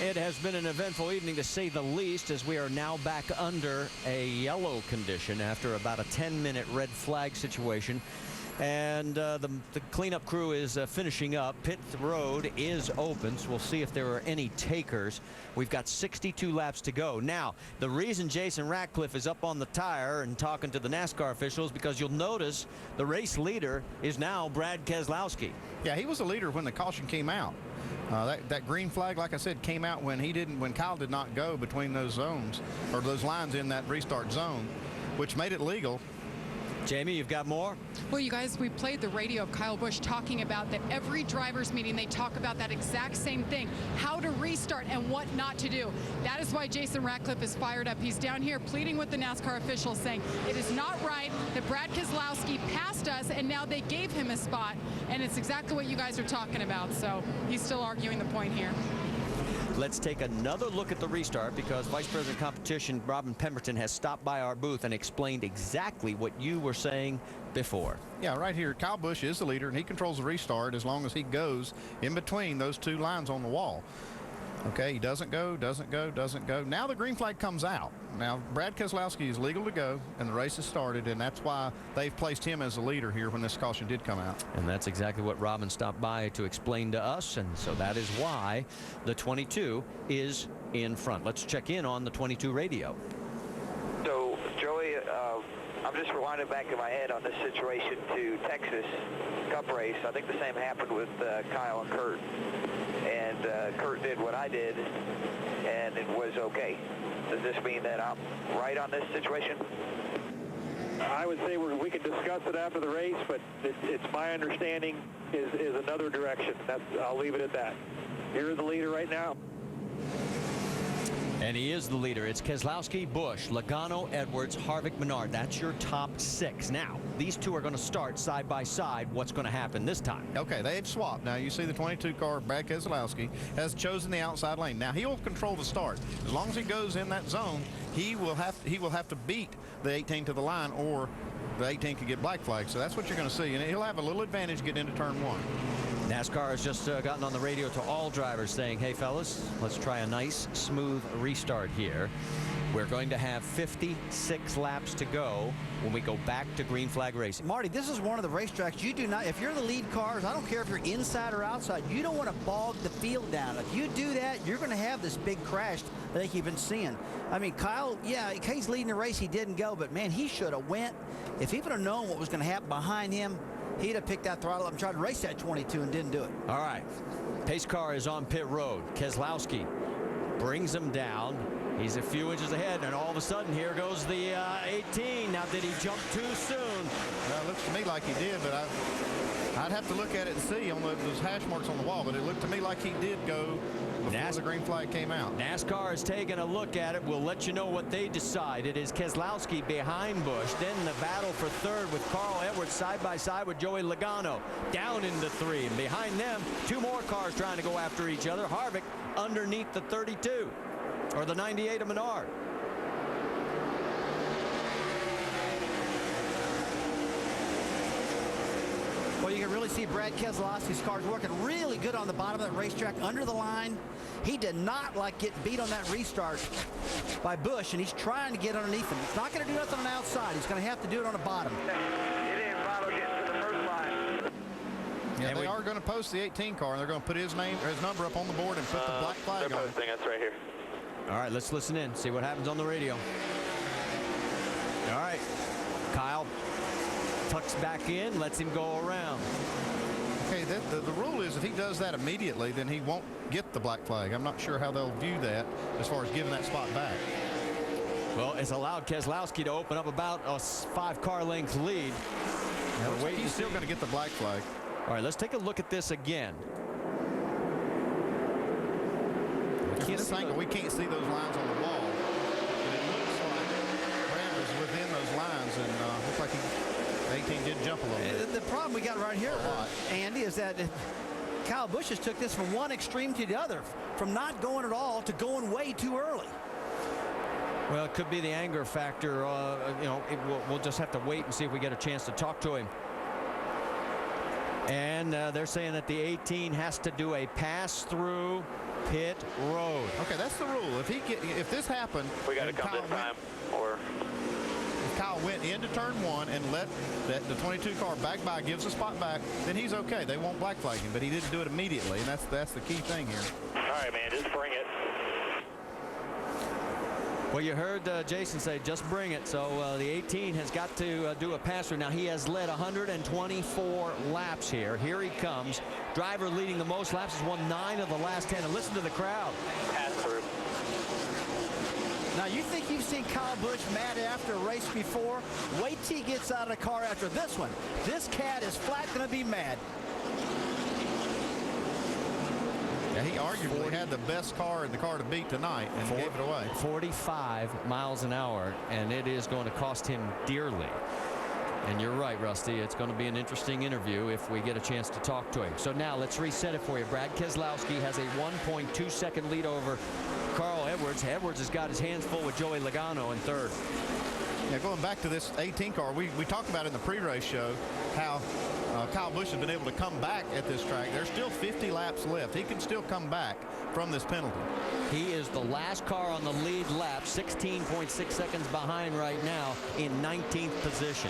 It has been an eventful evening, to say the least, as we are now back under a yellow condition after about a 10-minute red flag situation. And the cleanup crew is finishing up. Pit road is open, so we'll see if there are any takers. We've got 62 laps to go. Now, the reason Jason Ratcliffe is up on the tire and talking to the NASCAR officials, because you'll notice the race leader is now Brad Keselowski. Yeah, he was the leader when the caution came out. That green flag, like I said, came out when Kyle did not go between those zones, or those lines in that restart zone, which made it legal. Jamie, you've got more? Well, you guys, we played the radio of Kyle Busch talking about that every driver's meeting, they talk about that exact same thing, how to restart and what not to do. That is why Jason Ratcliffe is fired up. He's down here pleading with the NASCAR officials, saying it is not right that Brad Keselowski passed us and now they gave him a spot. And it's exactly what you guys are talking about. So he's still arguing the point here. Let's take another look at the restart, because Vice President of Competition Robin Pemberton has stopped by our booth and explained exactly what you were saying before. Yeah, right here, Kyle Busch is the leader, and he controls the restart as long as he goes in between those two lines on the wall. Okay, he doesn't go, doesn't go, doesn't go. Now the green flag comes out. Now, Brad Keselowski is legal to go, and the race has started, and that's why they've placed him as the leader here when this caution did come out. And that's exactly what Robin stopped by to explain to us, and so that is why the 22 is in front. Let's check in on the 22 radio. So, Joey, I'm just rewinding back in my head on this situation to Texas Cup race. I think the same happened with Kyle and Kurt. And Kurt did what I did, and it was okay. Does this mean that I'm right on this situation? I would say we could discuss it after the race, but it's my understanding is another direction. I'll leave it at that. You're the leader right now. And he is the leader. It's Keselowski, Busch, Logano, Edwards, Harvick, Menard. That's your top 6. Now, these two are going to start side by side. What's going to happen this time? Okay, they've swapped. Now, you see the 22 car, Brad Keselowski, has chosen the outside lane. Now, he will control the start. As long as he goes in that zone, he will have to beat the 18 to the line, or the 18 could get black flag. So that's what you're going to see. And he'll have a little advantage getting into turn 1. NASCAR has just gotten on the radio to all drivers saying, hey, fellas, let's try a nice, smooth restart here. We're going to have 56 laps to go when we go back to green flag racing. Marty, this is one of the racetracks you do not, if you're the lead cars, I don't care if you're inside or outside, you don't want to bog the field down. If you do that, you're going to have this big crash that I think you've been seeing. I mean, Kyle, yeah, he's leading the race. He didn't go, but, man, he should have went. If he would have known what was going to happen behind him, he'd have picked that throttle up and tried to race that 22 and didn't do it. All right. Pace car is on pit road. Keselowski brings him down. He's a few inches ahead, and all of a sudden, here goes the 18. Now, did he jump too soon? Well, it looks to me like he did, but I'd have to look at it and see on those hash marks on the wall, but it looked to me like he did go before the green flag came out. NASCAR is taking a look at it. We'll let you know what they decide. It is Keselowski behind Busch. Then the battle for third with Carl Edwards side by side with Joey Logano. Down into 3. And behind them, 2 more cars trying to go after each other. Harvick underneath the 32. Or the 98 of Menard. Well, you can really see Brad Keselowski's cars working really good on the bottom of that racetrack under the line. He did not like getting beat on that restart by Busch, and he's trying to get underneath him. He's not going to do nothing on the outside. He going to have to do it on the bottom. He didn't follow getting to the first line. Yeah, they are going to post the 18 car, and they're going to put his name or his number up on the board and put the black flag They're on posting. That's right here. All right, let's listen in, see what happens on the radio. All right, Kyle tucks back in, lets him go around. Okay, the rule is if he does that immediately, then he won't get the black flag. I'm not sure how they'll view that as far as giving that spot back. Well, it's allowed Keselowski to open up about a 5-car length lead. He's still going to get the black flag. All right, let's take a look at this again. This angle, we can't see those lines on the wall. But it looks like Brad was within those lines, and looks like the 18 did jump a little bit. The problem we got right here, Andy, is that Kyle Busch has took this from one extreme to the other, from not going at all to going way too early. Well, it could be the anger factor. You know, we'll just have to wait and see if we get a chance to talk to him. And they're saying that the 18 has to do a pass through pit road. Okay, that's the rule. If this happened, We got to and come Kyle this went- time, or if Kyle went into turn 1 and let the 22 car back by, gives the spot back, then he's okay. They won't black flag him, but he didn't do it immediately, and that's the key thing here. all right, man, just bring it. Well, you heard Jason say, just bring it. So the 18 has got to do a passer. Now, he has led 124 laps here. Here he comes. Driver leading the most laps has won 9 of the last 10. And listen to the crowd. Pass through. Now, you think you've seen Kyle Busch mad after a race before? Wait till he gets out of the car after this one. This cat is flat going to be mad. Yeah, he arguably had the best car in the car to beat tonight and gave it away. 45 miles an hour, and it is going to cost him dearly. And you're right, Rusty. It's going to be an interesting interview if we get a chance to talk to him. So now let's reset it for you. Brad Keselowski has a 1.2-second lead over Carl Edwards. Edwards has got his hands full with Joey Logano in third. Yeah, going back to this 18 car, we talked about in the pre-race show how Kyle Busch has been able to come back at this track. There's still 50 laps left. He can still come back from this penalty. He is the last car on the lead lap, 16.6 seconds behind right now in 19th position.